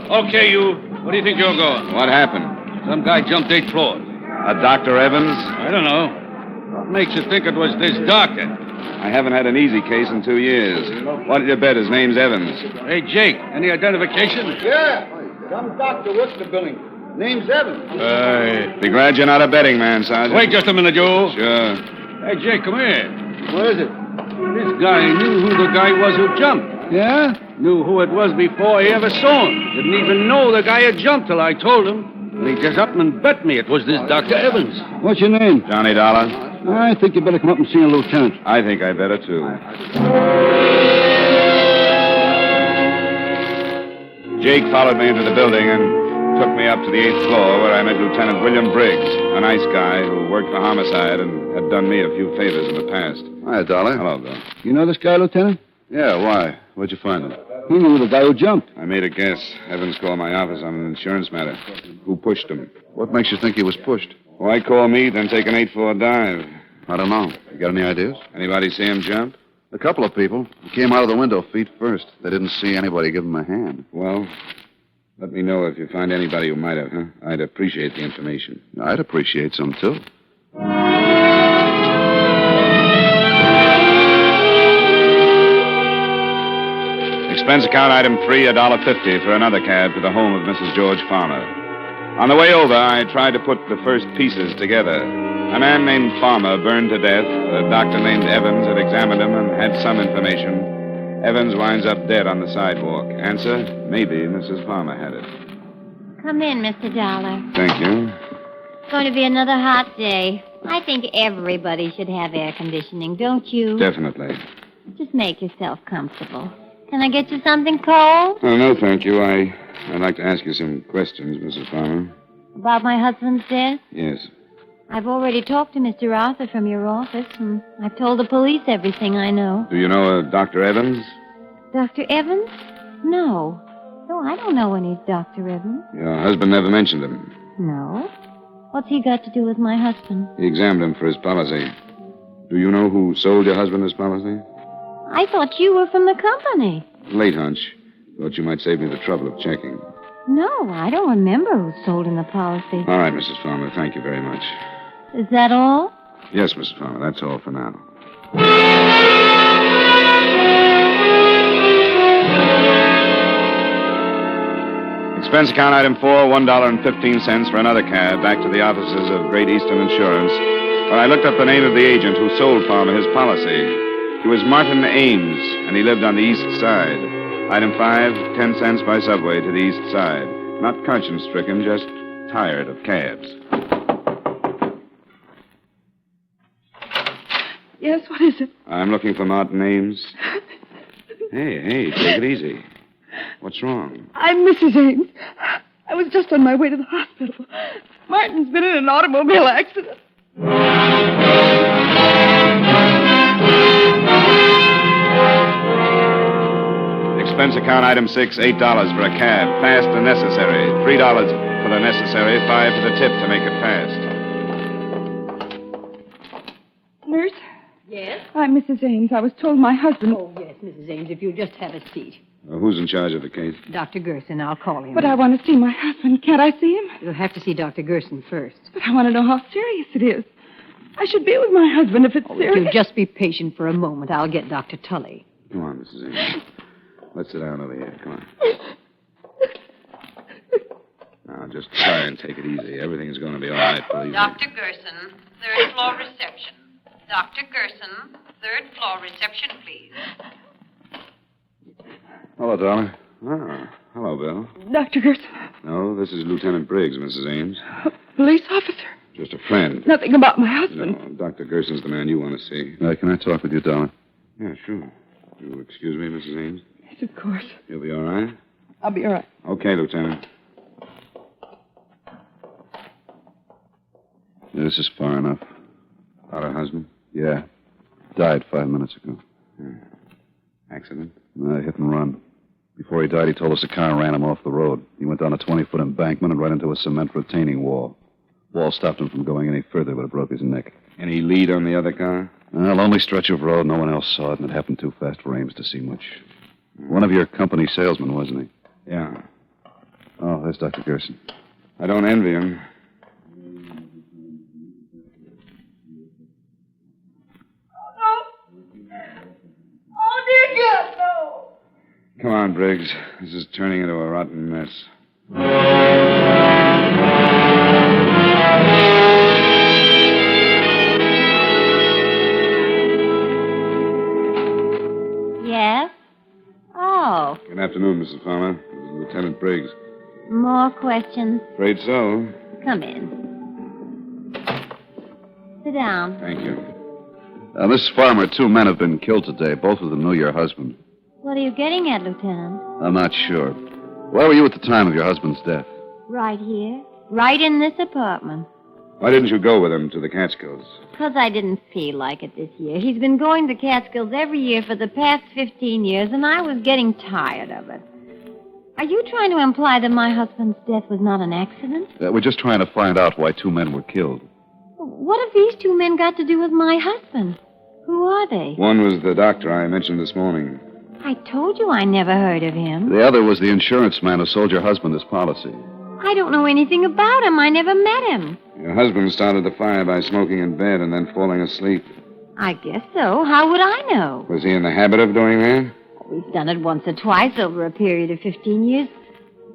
Okay, you. Where do you think you're going? What happened? Some guy jumped 8 floors. A Dr. Evans? I don't know. What makes you think it was this doctor? I haven't had an easy case in 2 years. What did you bet? His name's Evans. Hey, Jake, any identification? Yeah. Some doctor works the building. Name's Evans. Be glad you're not a betting man, Sergeant. Wait just a minute, Joe. Sure. Hey, Jake, come here. What is it? This guy knew who the guy was who jumped. Yeah? Knew who it was before he ever saw him. Didn't even know the guy had jumped till I told him. And he just up and bet me it was this Dr. Evans. What's your name? Johnny Dollar. I think you better come up and see a lieutenant. I think I better, too. Jake followed me into the building and took me up to the 8th floor where I met Lieutenant William Briggs, a nice guy who worked for homicide and had done me a few favors in the past. Hi, Dollar. Hello, Bill. You know this guy, Lieutenant? Yeah, why? Where'd you find him? He knew the guy who jumped. I made a guess. Evans called my office on an insurance matter. Who pushed him? What makes you think he was pushed? Why call me, then take an 8-floor dive? I don't know. You got any ideas? Anybody see him jump? A couple of people. He came out of the window feet first. They didn't see anybody give him a hand. Well, let me know if you find anybody who might have, huh? I'd appreciate the information. I'd appreciate some, too. Expense account item 3, $1.50 for another cab to the home of Mrs. George Farmer. On the way over, I tried to put the first pieces together. A man named Farmer burned to death. A doctor named Evans had examined him and had some information. Evans winds up dead on the sidewalk. Answer, maybe Mrs. Farmer had it. Come in, Mr. Dollar. Thank you. It's going to be another hot day. I think everybody should have air conditioning, don't you? Definitely. Just make yourself comfortable. Can I get you something cold? Oh, no, thank you. I'd like to ask you some questions, Mrs. Farmer. About my husband's death? Yes. I've already talked to Mr. Arthur from your office, and I've told the police everything I know. Do you know a Dr. Evans? Dr. Evans? No. No, I don't know any Dr. Evans. Your husband never mentioned him. No. What's he got to do with my husband? He examined him for his policy. Do you know who sold your husband his policy? I thought you were from the company. Late hunch. Thought you might save me the trouble of checking. No, I don't remember who sold him the policy. All right, Mrs. Farmer. Thank you very much. Is that all? Yes, Mrs. Farmer. That's all for now. Expense account item 4, $1.15 for another cab back to the offices of Great Eastern Insurance, where I looked up the name of the agent who sold Farmer his policy. He was Martin Ames, and he lived on the east side. Item 5, 10 cents by subway to the east side. Not conscience-stricken, just tired of cabs. Yes, what is it? I'm looking for Martin Ames. Hey, take it easy. What's wrong? I'm Mrs. Ames. I was just on my way to the hospital. Martin's been in an automobile accident. Expense account item 6, $8 for a cab. Fast and necessary. $3 for the necessary, $5 for the tip to make it fast. Nurse? Yes? I'm Mrs. Ames. I was told my husband... Oh, yes, Mrs. Ames, if you'll just have a seat. Who's in charge of the case? Dr. Gerson, I'll call him. But I want to see my husband. Can't I see him? You'll have to see Dr. Gerson first. But I want to know how serious it is. I should be with my husband if it's serious. If you'll just be patient for a moment, I'll get Dr. Tully. Come on, Mrs. Ames. Let's sit down over here. Come on. Now, just try and take it easy. Everything's going to be all right, believe me. Dr. Gerson, third floor reception. Dr. Gerson, third floor reception, please. Hello, darling. Oh, hello, Bill. Dr. Gerson. No, this is Lieutenant Briggs, Mrs. Ames. Police officer. Just a friend. Nothing about my husband. No, Dr. Gerson's the man you want to see. Can I talk with you, darling? Yeah, sure. You'll excuse me, Mrs. Ames? Yes, of course. You'll be all right? I'll be all right. Okay, Lieutenant. Yeah, this is far enough. About her husband? Yeah. Died 5 minutes ago. Accident? Hit and run. Before he died, he told us a car ran him off the road. He went down a 20-foot embankment and right into a cement retaining wall. Wall stopped him from going any further, but it broke his neck. Any lead on the other car? Lonely stretch of road. No one else saw it, and it happened too fast for Ames to see much. One of your company salesmen, wasn't he? Yeah. Oh, there's Dr. Gerson. I don't envy him. Oh, dear God, no. Come on, Briggs. This is turning into a rotten mess. Yes? Oh, Good afternoon, Mrs. Farmer. This is Lieutenant Briggs. more questions? Afraid so. Come in. Sit down. Thank you. Mrs. Farmer, 2 men have been killed today. Both of them knew your husband. What are you getting at, Lieutenant? I'm not sure. Where were you at the time of your husband's death? Right here. Right in this apartment. Why didn't you go with him to the Catskills? Because I didn't feel like it this year. He's been going to Catskills every year for the past 15 years, and I was getting tired of it. Are you trying to imply that my husband's death was not an accident? We're just trying to find out why 2 men were killed. What have these 2 men got to do with my husband? Who are they? One was the doctor I mentioned this morning. I told you I never heard of him. The other was the insurance man who sold your husband his policy. I don't know anything about him. I never met him. Your husband started the fire by smoking in bed and then falling asleep. I guess so. How would I know? Was he in the habit of doing that? We've done it once or twice over a period of 15 years.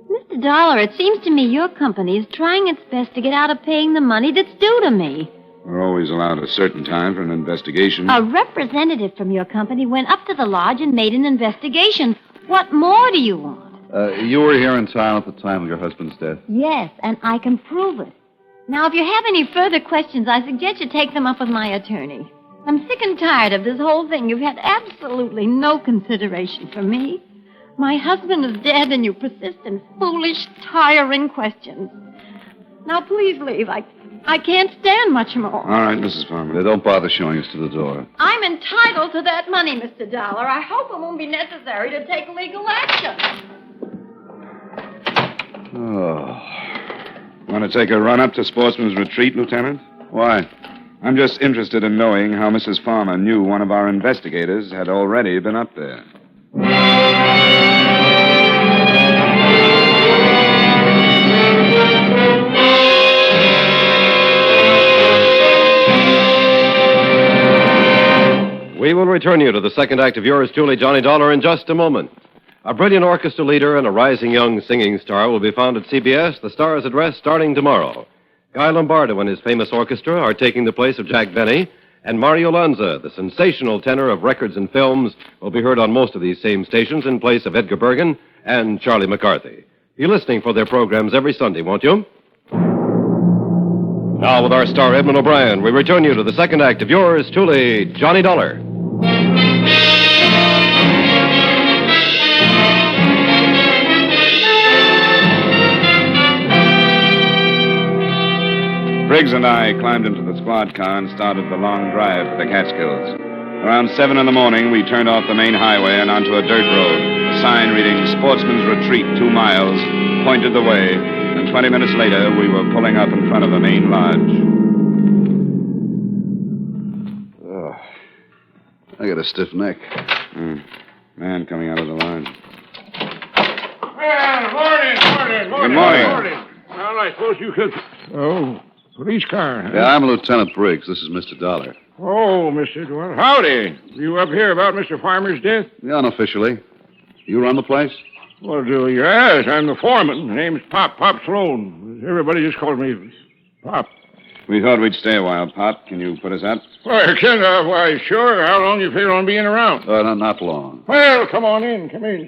Mr. Dollar, it seems to me your company is trying its best to get out of paying the money that's due to me. We're always allowed a certain time for an investigation. A representative from your company went up to the lodge and made an investigation. What more do you want? You were here in town at the time of your husband's death? Yes, and I can prove it. Now, if you have any further questions, I suggest you take them up with my attorney. I'm sick and tired of this whole thing. You've had absolutely no consideration for me. My husband is dead, and you persist in foolish, tiring questions. Now, please leave. I can't stand much more. All right, Mrs. Farmer. Don't bother showing us to the door. I'm entitled to that money, Mr. Dollar. I hope it won't be necessary to take legal action. Oh. Want to take a run up to Sportsman's Retreat, Lieutenant? Why? I'm just interested in knowing how Mrs. Farmer knew one of our investigators had already been up there. We will return you to the second act of yours truly, Johnny Dollar, in just a moment. A brilliant orchestra leader and a rising young singing star will be found at CBS, the Star's Address, starting tomorrow. Guy Lombardo and his famous orchestra are taking the place of Jack Benny, and Mario Lanza, the sensational tenor of records and films, will be heard on most of these same stations in place of Edgar Bergen and Charlie McCarthy. Be listening for their programs every Sunday, won't you? Now, with our star Edmund O'Brien, we return you to the second act of yours truly, Johnny Dollar. Briggs and I climbed into the squad car and started the long drive for the Catskills. Around 7 in the morning, we turned off the main highway and onto a dirt road. A sign reading Sportsman's Retreat, 2 miles, pointed the way, and 20 minutes later, we were pulling up in front of the main lodge. Oh. I got a stiff neck. Man coming out of the lodge. Well, morning. Good morning. Well, I suppose you could... Oh, police car, huh? Yeah, I'm Lieutenant Briggs. This is Mr. Dollar. Oh, Mr. Well, howdy. You up here about Mr. Farmer's death? Yeah, unofficially. You run the place? Well, do you ask? I'm the foreman. My name's Pop Sloan. Everybody just calls me Pop. We thought we'd stay a while, Pop. Can you put us up? Why, why, sure. How long you figure on being around? Not long. Well, come on in. Come in.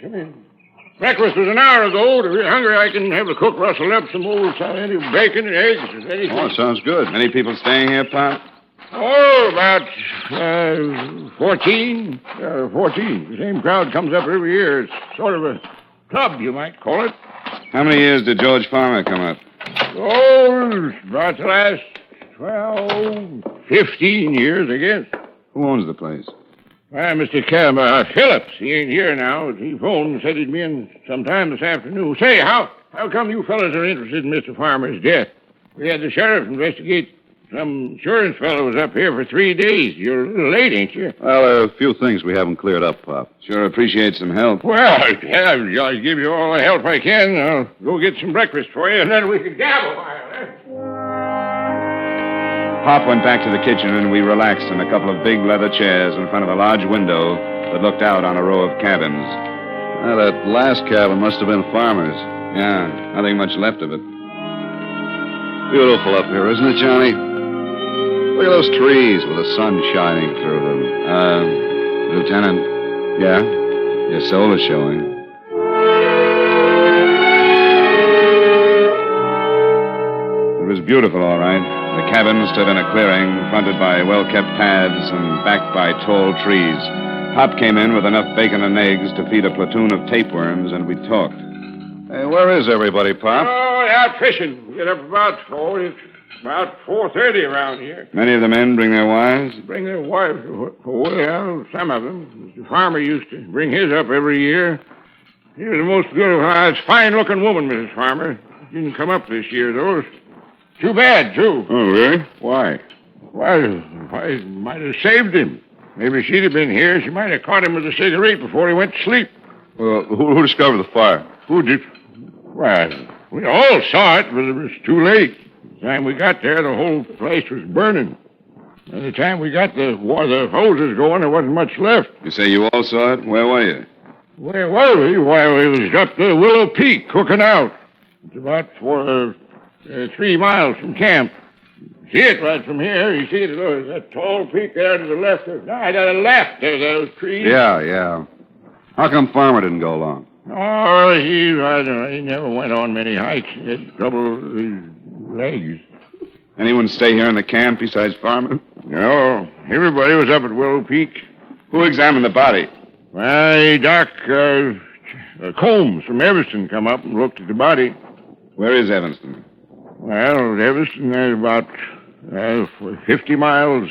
Breakfast was an hour ago. If you're hungry, I can have the cook rustle up some old any bacon and eggs. Anything. Oh, sounds good. Many people staying here, Pop? Oh, about 14. 14. The same crowd comes up every year. It's sort of a club, you might call it. How many years did George Farmer come up? Oh, about the last 15 years, I guess. Who owns the place? Mr. Phillips. He ain't here now. He phoned and said he'd be in sometime this afternoon. Say, how come you fellas are interested in Mr. Farmer's death? We had the sheriff investigate. Some insurance fellow was up here for 3 days. You're a little late, ain't you? Well, a few things we haven't cleared up, Pop. Sure appreciate some help. Well, I'll give you all the help I can. I'll go get some breakfast for you, and then we can gab a while, eh? Pop went back to the kitchen, and we relaxed in a couple of big leather chairs in front of a large window that looked out on a row of cabins. Well, that last cabin must have been Farmer's. Yeah, nothing much left of it. Beautiful up here, isn't it, Johnny? Look at those trees with the sun shining through them. Lieutenant. Yeah? Your soul is showing. It was beautiful, all right. The cabin stood in a clearing, fronted by well-kept paths and backed by tall trees. Pop came in with enough bacon and eggs to feed a platoon of tapeworms, and we talked. Hey, where is everybody, Pop? Oh, out fishing. We get up about 4. It's about 4:30 around here. Many of the men bring their wives? Bring their wives. Well, some of them. Mr. Farmer used to bring his up every year. He was the most beautiful, fine-looking woman, Mrs. Farmer. Didn't come up this year, though. Too bad, too. Oh, really? Why? Well, I might have saved him. Maybe she'd have been here. She might have caught him with a cigarette before he went to sleep. Well, who discovered the fire? Who did? Well, we all saw it, but it was too late. By the time we got there, the whole place was burning. By the time we got the hoses going, there wasn't much left. You say you all saw it? Where were you? Where were we? Why, we was up the Willow Peak cooking out. It's about 3 miles from camp. See it right from here. You see it? There's that tall peak there to the left. To the left, there's those trees. Yeah. How come Farmer didn't go along? Oh, he never went on many hikes. He had trouble with his legs. Anyone stay here in the camp besides Farmer? No, everybody was up at Willow Peak. Who examined the body? Well, Doc Combs from Evanston come up and looked at the body. Where is Evanston? Well, Evanston is about 50 miles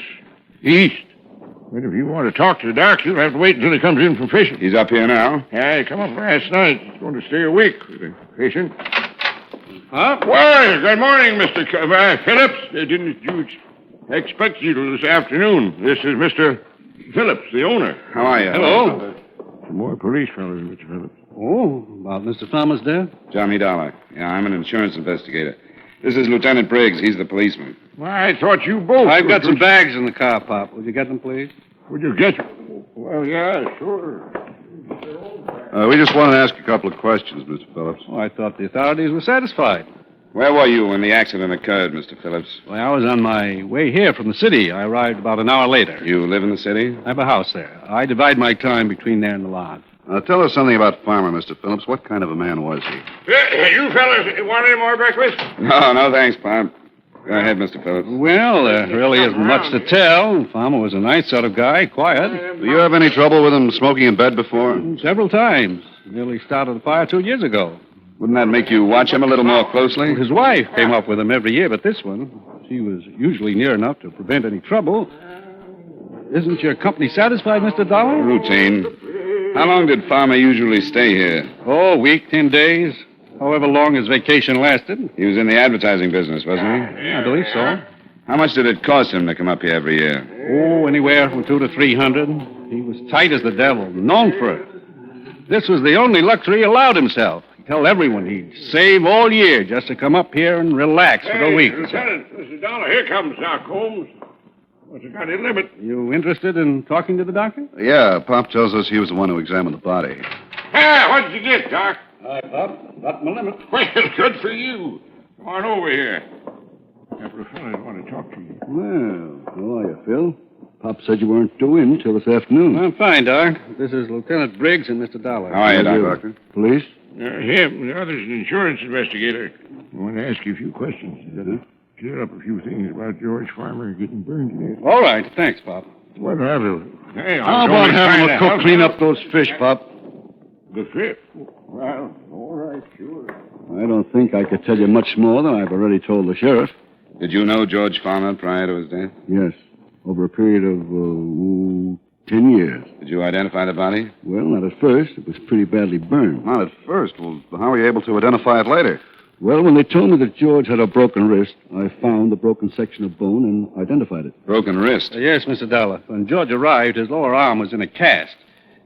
east. But if you want to talk to the doc, you'll have to wait until he comes in from fishing. He's up here now? Yeah, he come up last night. He's going to stay a week with the fishing. Huh? Well, good morning, Mr. Phillips. Didn't you expect you this afternoon? This is Mr. Phillips, the owner. How are you? Hello. Some more police fellows, Mr. Phillips. Oh, about Mr. Farmer's death? Johnny Dollar. Yeah, I'm an insurance investigator. This is Lieutenant Briggs. He's the policeman. Well, I thought you both... I've got some bags in the car, Pop. Would you get them, please? Would you get... Well, yeah, sure. We just want to ask a couple of questions, Mr. Phillips. Oh, I thought the authorities were satisfied. Where were you when the accident occurred, Mr. Phillips? Well, I was on my way here from the city. I arrived about an hour later. You live in the city? I have a house there. I divide my time between there and the lodge. Tell us something about Farmer, Mr. Phillips. What kind of a man was he? You fellas want any more breakfast? No, thanks, Pop. Go ahead, Mr. Phillips. Well, there really isn't much to tell. Farmer was a nice sort of guy, quiet. Do you have any trouble with him smoking in bed before? Several times. Nearly started a fire 2 years ago. Wouldn't that make you watch him a little more closely? His wife came up with him every year, but this one, she was usually near enough to prevent any trouble. Isn't your company satisfied, Mr. Dollar? Routine. How long did Farmer usually stay here? Oh, a week, 10 days. However long his vacation lasted. He was in the advertising business, wasn't he? Yeah, I believe so. How much did it cost him to come up here every year? Oh, anywhere from $200 to $300. He was tight as the devil, known for it. This was the only luxury he allowed himself. He'd tell everyone he'd save all year just to come up here and relax for a week. Lieutenant, Mr. Dollar, here comes Doc Holmes. What's got a limit? You interested in talking to the doctor? Yeah, Pop tells us he was the one who examined the body. Hey, what did you get, Doc? Hi, Pop. Got my limit. Well, good for you. Come on over here. Couple of fellas want to talk to you. Well, how are you, Phil? Pop said you weren't due in till this afternoon. I'm fine, Doc. This is Lieutenant Briggs and Mr. Dollar. How are you, Doctor? Police? Him. The other's an insurance investigator. I want to ask you a few questions. Clear up a few things about George Farmer getting burned to death. All right. Thanks, Pop. What happened? Hey, How about having a cook clean up those fish, Pop? The fish? Well, all right, sure. I don't think I could tell you much more than I've already told the sheriff. Did you know George Farmer prior to his death? Yes. Over a period of, 10 years. Did you identify the body? Well, not at first. It was pretty badly burned. Not at first. Well, how were you able to identify it later? Well, when they told me that George had a broken wrist, I found the broken section of bone and identified it. Broken wrist? Yes, Mr. Dollar. When George arrived, his lower arm was in a cast.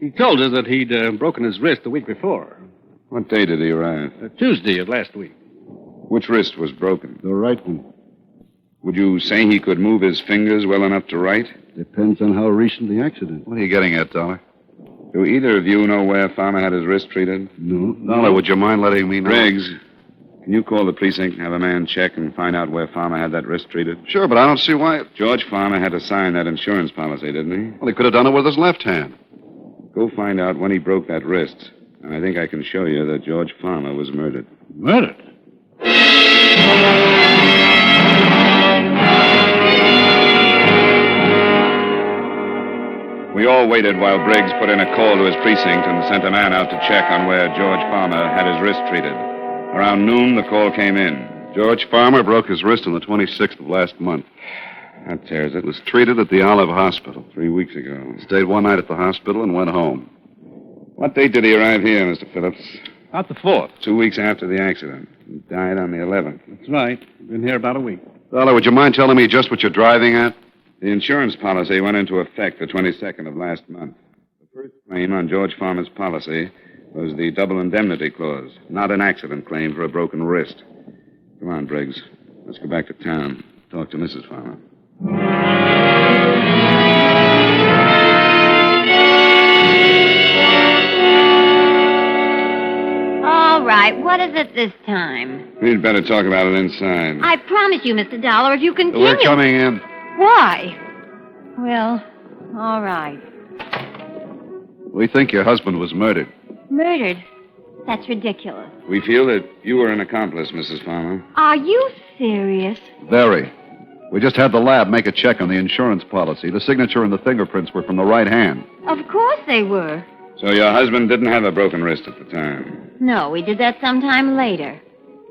He told us that he'd broken his wrist the week before. What day did he arrive? Tuesday of last week. Which wrist was broken? The right one. Would you say he could move his fingers well enough to write? Depends on how recent the accident. What are you getting at, Dollar? Do either of you know where Farmer had his wrist treated? No. Dollar, would you mind letting me know? Briggs, can you call the precinct and have a man check and find out where Farmer had that wrist treated? Sure, but I don't see why. George Farmer had to sign that insurance policy, didn't he? Well, he could have done it with his left hand. Go find out when he broke that wrist. And I think I can show you that George Farmer was murdered. Murdered? We all waited while Briggs put in a call to his precinct and sent a man out to check on where George Farmer had his wrist treated. Around noon, the call came in. George Farmer broke his wrist on the 26th of last month. That tears it. Was treated at the Olive Hospital. 3 weeks ago. Stayed one night at the hospital and went home. What date did he arrive here, Mr. Phillips? About the 4th. 2 weeks after the accident. He died on the 11th. That's right. Been here about a week. Dollar, would you mind telling me just what you're driving at? The insurance policy went into effect the 22nd of last month. The first claim on George Farmer's policy was the double indemnity clause, not an accident claim for a broken wrist. Come on, Briggs. Let's go back to town. Talk to Mrs. Farmer. All right, what is it this time? We'd better talk about it inside. I promise you, Mr. Dollar, if you continue... We're coming in. Why? Well, all right. We think your husband was murdered. Murdered? That's ridiculous. We feel that you were an accomplice, Mrs. Farmer. Are you serious? Very. We just had the lab make a check on the insurance policy. The signature and the fingerprints were from the right hand. Of course they were. So your husband didn't have a broken wrist at the time? No, we did that sometime later.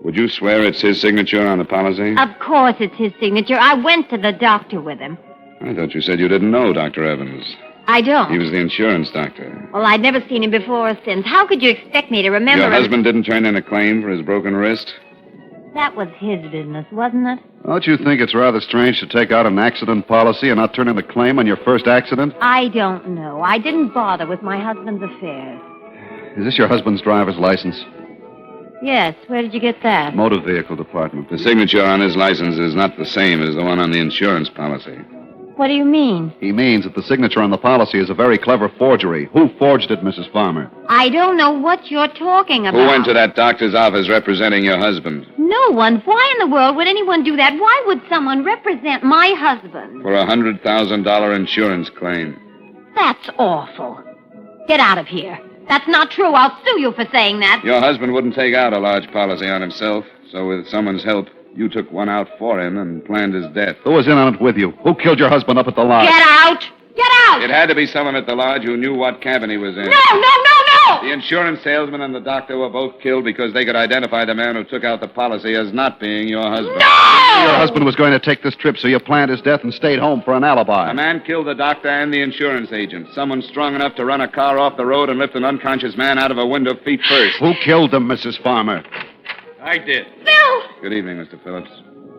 Would you swear it's his signature on the policy? Of course it's his signature. I went to the doctor with him. I thought you said you didn't know Dr. Evans. I don't. He was the insurance doctor. Well, I'd never seen him before or since. How could you expect me to remember Your him? husband didn't turn in a claim for his broken wrist? That was his business, wasn't it? Don't you think it's rather strange to take out an accident policy and not turn in a claim on your first accident? I don't know. I didn't bother with my husband's affairs. Is this your husband's driver's license? Yes, where did you get that? Motor Vehicle Department. The signature on his license is not the same as the one on the insurance policy. What do you mean? He means that the signature on the policy is a very clever forgery. Who forged it, Mrs. Farmer? I don't know what you're talking about. Who went to that doctor's office representing your husband? No one. Why in the world would anyone do that? Why would someone represent my husband? For a $100,000 insurance claim. That's awful. Get out of here. That's not true. I'll sue you for saying that. Your husband wouldn't take out a large policy on himself, so with someone's help, you took one out for him and planned his death. Who was in on it with you? Who killed your husband up at the lodge? Get out! Get out! It had to be someone at the lodge who knew what cabin he was in. No! The insurance salesman and the doctor were both killed because they could identify the man who took out the policy as not being your husband. No! Your husband was going to take this trip, so you planned his death and stayed home for an alibi. The man killed the doctor and the insurance agent. Someone strong enough to run a car off the road and lift an unconscious man out of a window feet first. Who killed him, Mrs. Farmer? I did. Phil! Good evening, Mr. Phillips.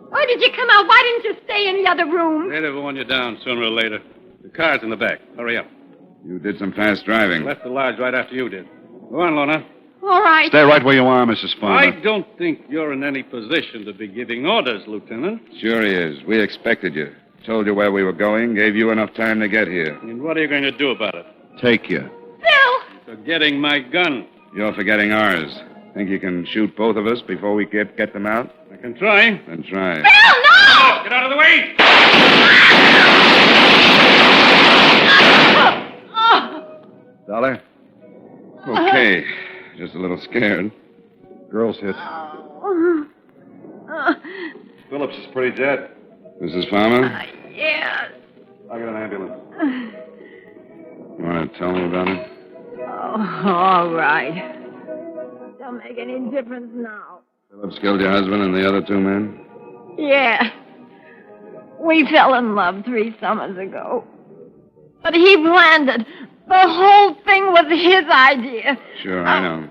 Why did you come out? Why didn't you stay in the other room? They'd have worn you down sooner or later. The car's in the back. Hurry up. You did some fast driving. Left the lodge right after you did. Go on, Lorna. All right. Stay right where you are, Mrs. Farmer. I don't think you're in any position to be giving orders, Lieutenant. Sure he is. We expected you. Told you where we were going, gave you enough time to get here. And what are you going to do about it? Take you. Phil! Forgetting my gun. You're forgetting ours. Think you can shoot both of us before we get them out? I can try. Then try. Phil, no! Get out of the way! Dollar? Okay. Just a little scared. Girl's hit. Phillips is pretty dead. Mrs. Farmer? Yes. I'll get an ambulance. You want to tell me about it? Oh, all right. Don't make any difference now. Phillips killed your husband and the other two men? Yeah. We fell in love 3 summers ago. But he planned it. The whole thing was his idea. Sure, I know.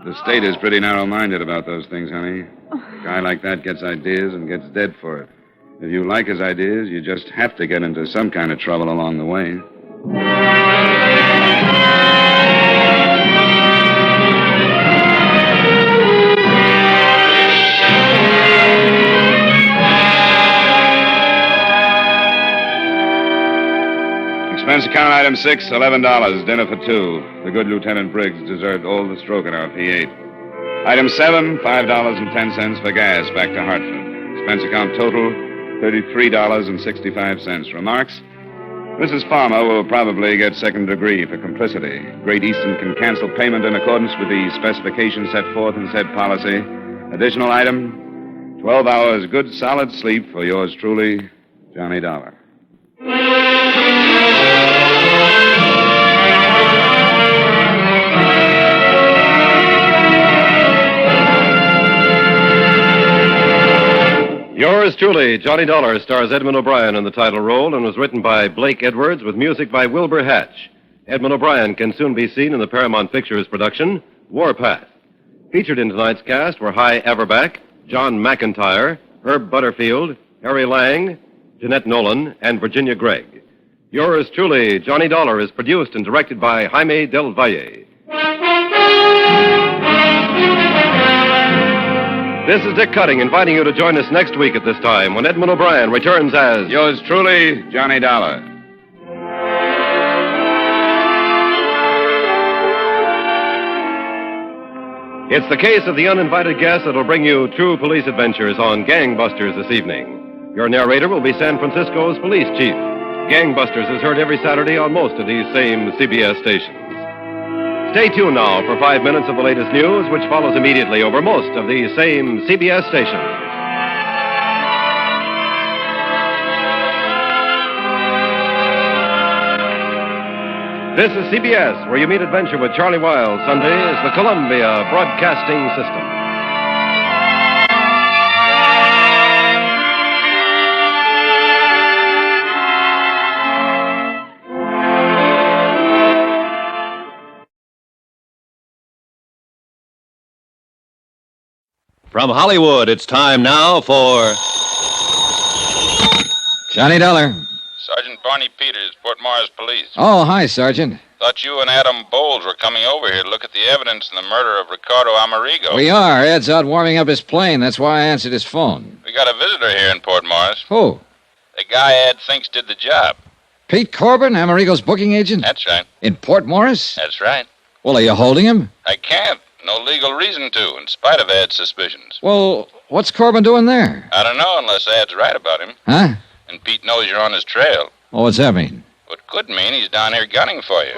The state is pretty narrow-minded about those things, honey. A guy like that gets ideas and gets dead for it. If you like his ideas, you just have to get into some kind of trouble along the way. Expense account item 6, $11. Dinner for 2. The good Lieutenant Briggs deserved all the stroganoff he ate. Item 7, $5.10 for gas back to Hartford. Expense account total, $33.65. Remarks? Mrs. Farmer will probably get second degree for complicity. Great Eastern can cancel payment in accordance with the specifications set forth in said policy. Additional item, 12 hours good solid sleep for yours truly, Johnny Dollar. Yours truly, Johnny Dollar, stars Edmund O'Brien in the title role and was written by Blake Edwards with music by Wilbur Hatch. Edmund O'Brien can soon be seen in the Paramount Pictures production, Warpath. Featured in tonight's cast were Hy Averback, John McIntyre, Herb Butterfield, Harry Lang, Jeanette Nolan, and Virginia Gregg. Yours truly, Johnny Dollar, is produced and directed by Jaime Del Valle. This is Dick Cutting inviting you to join us next week at this time when Edmund O'Brien returns as... Yours truly, Johnny Dollar. It's the case of the uninvited guest that will bring you true police adventures on Gangbusters this evening. Your narrator will be San Francisco's police chief. Gangbusters is heard every Saturday on most of these same CBS stations. Stay tuned now for 5 minutes of the latest news, which follows immediately over most of these same CBS stations. This is CBS, where you meet adventure with Charlie Wilde. Sunday is the Columbia Broadcasting System. From Hollywood, it's time now for Johnny Dollar. Sergeant Barney Peters, Port Morris Police. Oh, hi, Sergeant. Thought you and Adam Bowles were coming over here to look at the evidence in the murder of Ricardo Amerigo. We are. Ed's out warming up his plane. That's why I answered his phone. We got a visitor here in Port Morris. Who? The guy Ed thinks did the job. Pete Corbin, Amerigo's booking agent? That's right. In Port Morris? That's right. Well, are you holding him? I can't. No legal reason to, in spite of Ed's suspicions. Well, what's Corbin doing there? I don't know unless Ed's right about him. Huh? And Pete knows you're on his trail. Well, what's that mean? What could mean he's down here gunning for you.